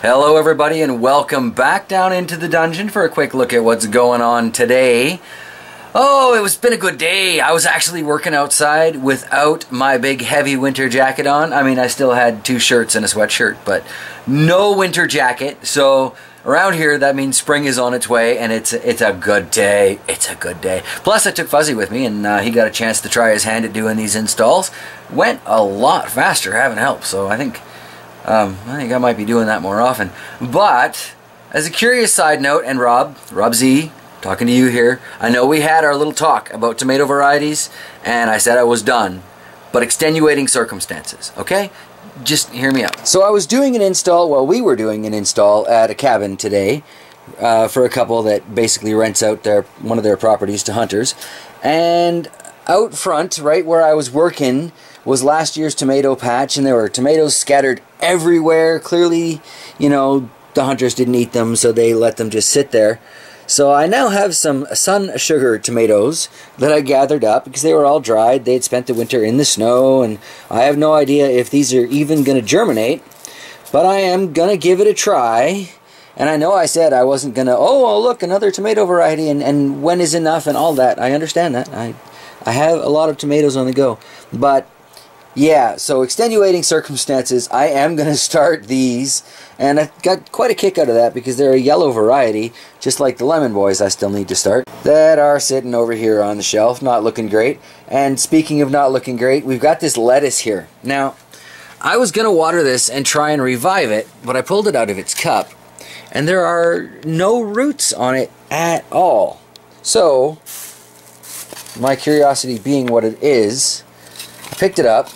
Hello everybody and welcome back down into the dungeon for a quick look at what's going on today. Oh, it's been a good day. I was actually working outside without my big heavy winter jacket on. I mean, I still had 2 shirts and a sweatshirt, but no winter jacket. So around here, that means spring is on its way, and it's a good day. It's a good day. Plus, I took Fuzzy with me, and he got a chance to try his hand at doing these installs. Went a lot faster having help, so I think I might be doing that more often. But as a curious side note, and Rob Z, talking to you here, I know we had our little talk about tomato varieties, and I said I was done, but extenuating circumstances, okay? Just hear me out. So I was doing an install, well, we were doing an install at a cabin today for a couple that basically rents out one of their properties to hunters, and out front, right where I was working, was last year's tomato patch, and there were tomatoes scattered everywhere. Clearly, you know, the hunters didn't eat them, so they let them just sit there. So I now have some sun sugar tomatoes that I gathered up because they were all dried. They had spent the winter in the snow, and I have no idea if these are even going to germinate, but I am going to give it a try. And I know I said I wasn't going to, oh, look, another tomato variety, and when is enough and all that. I understand that. I have a lot of tomatoes on the go. But yeah, so extenuating circumstances, I am going to start these, and I got quite a kick out of that because they're a yellow variety, just like the lemon boys I still need to start, that are sitting over here on the shelf, not looking great. And speaking of not looking great, we've got this lettuce here. Now, I was going to water this and try and revive it, but I pulled it out of its cup, and there are no roots on it at all. So, my curiosity being what it is, I picked it up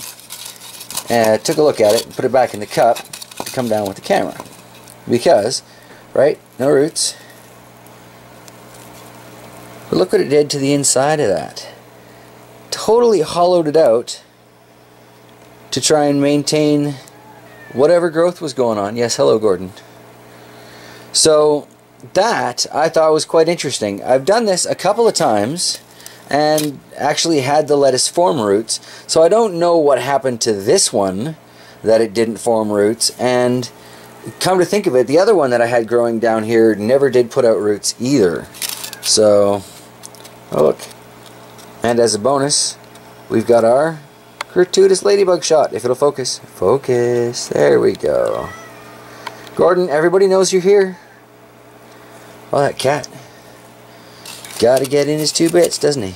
and took a look at it and put it back in the cup to come down with the camera. Because, right, no roots. But look what it did to the inside of that. Totally hollowed it out to try and maintain whatever growth was going on. Yes, hello, Gordon. So, that I thought was quite interesting. I've done this a couple of times and actually had the lettuce form roots, so I don't know what happened to this one that it didn't form roots. And come to think of it, the other one that I had growing down here never did put out roots either. So, oh look, and as a bonus, we've got our gratuitous ladybug shot. If it'll focus, there we go. Gordon, everybody knows you're here. Well, that cat gotta get in his 2 bits, doesn't he?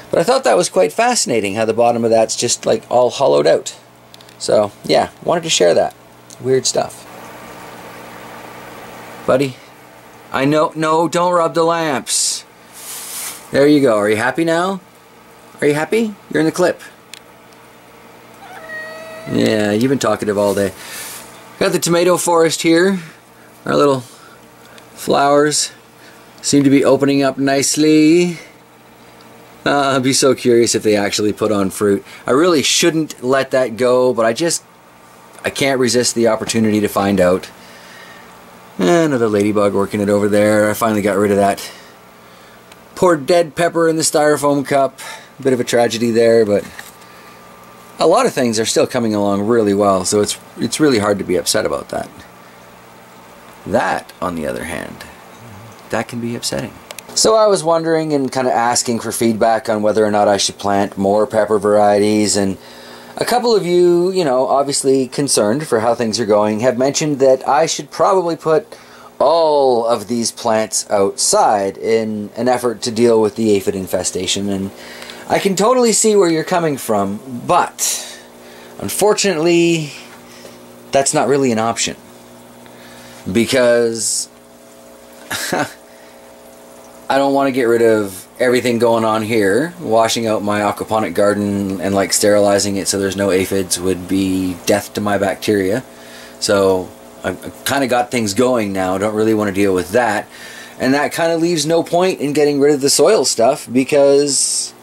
But I thought that was quite fascinating, how the bottom of that's just like all hollowed out. So, yeah, wanted to share that. Weird stuff. Buddy, I know, no, don't rub the lamps. There you go. Are you happy now? Are you happy? You're in the clip. Yeah, you've been talkative all day. Got the tomato forest here. Our little flowers seem to be opening up nicely. I'd be so curious if they actually put on fruit. I really shouldn't let that go, but I can't resist the opportunity to find out. Another ladybug working it over there. I finally got rid of that poor dead pepper in the styrofoam cup. A bit of a tragedy there, but a lot of things are still coming along really well, so it's really hard to be upset about that. That, on the other hand, that can be upsetting. So I was wondering and kind of asking for feedback on whether or not I should plant more pepper varieties, and a couple of you, obviously concerned for how things are going, have mentioned that I should probably put all of these plants outside in an effort to deal with the aphid infestation, and I can totally see where you're coming from, but unfortunately that's not really an option, because I don't want to get rid of everything going on here. Washing out my aquaponic garden and like sterilizing it so there's no aphids would be death to my bacteria. So I've kind of got things going now. Don't really want to deal with that. And that kind of leaves no point in getting rid of the soil stuff because,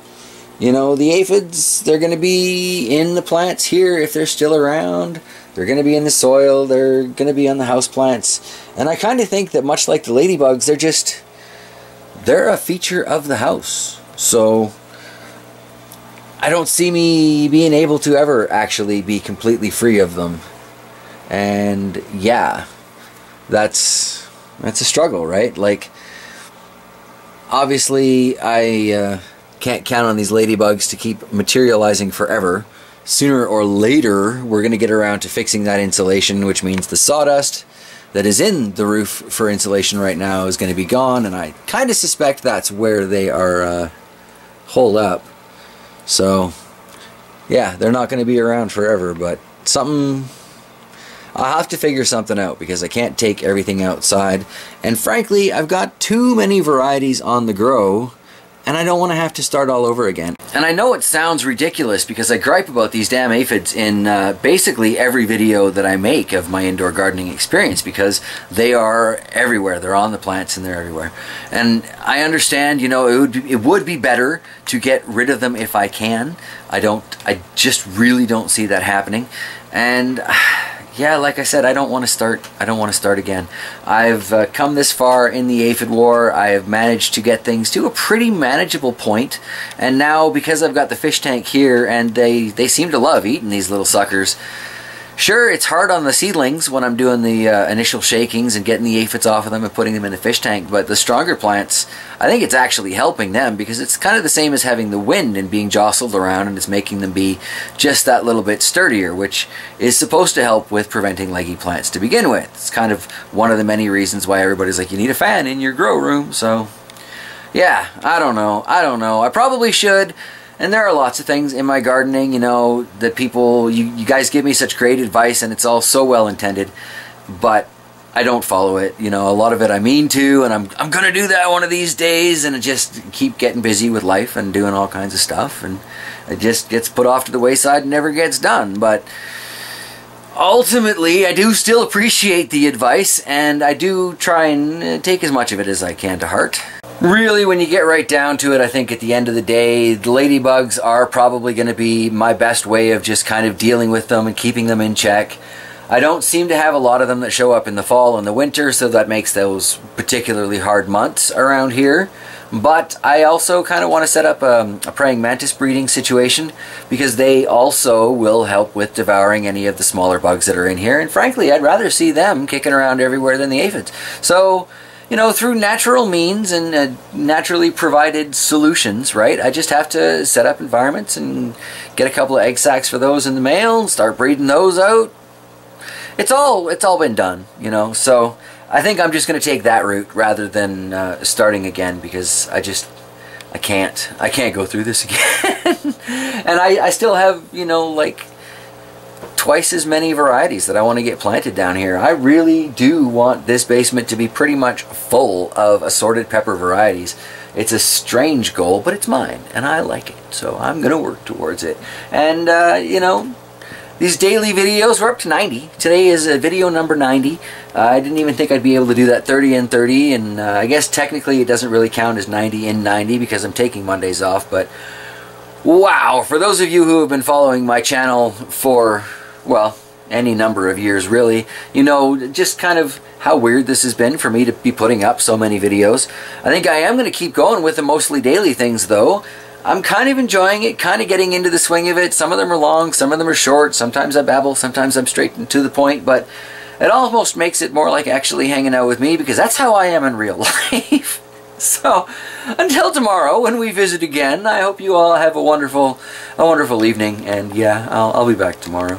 the aphids, they're going to be in the plants here if they're still around. They're going to be in the soil. They're going to be on the house plants. And I kind of think that much like the ladybugs, they're a feature of the house. So I don't see me being able to ever actually be completely free of them. And yeah, that's a struggle, right? Like, obviously I can't count on these ladybugs to keep materializing forever. Sooner or later we're going to get around to fixing that insulation, which means the sawdust that is in the roof for insulation right now is going to be gone, and I kind of suspect that's where they are holed up. So yeah, they're not going to be around forever, but I'll have to figure something out because I can't take everything outside, and frankly I've got too many varieties on the grow and I don't want to have to start all over again. And I know it sounds ridiculous because I gripe about these damn aphids in basically every video that I make of my indoor gardening experience, because they are everywhere. They're on the plants and they're everywhere. And I understand, you know, it would be better to get rid of them if I can. I just really don't see that happening. And yeah, like I said, I don't want to start again. I've come this far in the aphid war. I have managed to get things to a pretty manageable point, and now because I've got the fish tank here, and they seem to love eating these little suckers. Sure, it's hard on the seedlings when I'm doing the initial shakings and getting the aphids off of them and putting them in the fish tank, but the stronger plants, I think it's actually helping them, because it's kind of the same as having the wind and being jostled around, and it's making them be just that little bit sturdier, which is supposed to help with preventing leggy plants to begin with. It's kind of one of the many reasons why everybody's like, you need a fan in your grow room. So yeah, I don't know. I probably should. And there are lots of things in my gardening, you know, that people, you guys give me such great advice, and it's all so well intended, but I don't follow it. You know, a lot of it I mean to, and I'm gonna do that one of these days, and I just keep getting busy with life and doing all kinds of stuff, and it just gets put off to the wayside and never gets done. But ultimately, I do still appreciate the advice, and I do try and take as much of it as I can to heart. Really, when you get right down to it, I think at the end of the day, the ladybugs are probably going to be my best way of just kind of dealing with them and keeping them in check. I don't seem to have a lot of them that show up in the fall and the winter, so that makes those particularly hard months around here. But I also kind of want to set up a praying mantis breeding situation, because they also will help with devouring any of the smaller bugs that are in here. And frankly, I'd rather see them kicking around everywhere than the aphids. So, you know, through natural means and naturally provided solutions, right? I just have to set up environments and get a couple of egg sacs for those in the mail and start breeding those out. It's all been done, you know. So I think I'm just going to take that route rather than starting again, because I can't go through this again. And I still have, you know, like twice as many varieties that I want to get planted down here. I really do want this basement to be pretty much full of assorted pepper varieties. It's a strange goal, but it's mine, and I like it, so I'm going to work towards it. And, you know, these daily videos, we're up to 90. Today is video number 90. I didn't even think I'd be able to do that 30 and 30, and I guess technically it doesn't really count as 90 in 90 because I'm taking Mondays off, but wow, for those of you who have been following my channel for, well, any number of years really, you know just kind of how weird this has been for me to be putting up so many videos. I think I am going to keep going with the mostly daily things though. I'm kind of enjoying it, kind of getting into the swing of it. Some of them are long, some of them are short, sometimes I babble, sometimes I'm straight and to the point, but it almost makes it more like actually hanging out with me, because that's how I am in real life. So, until tomorrow when we visit again, I hope you all have a wonderful evening, and yeah, I'll be back tomorrow.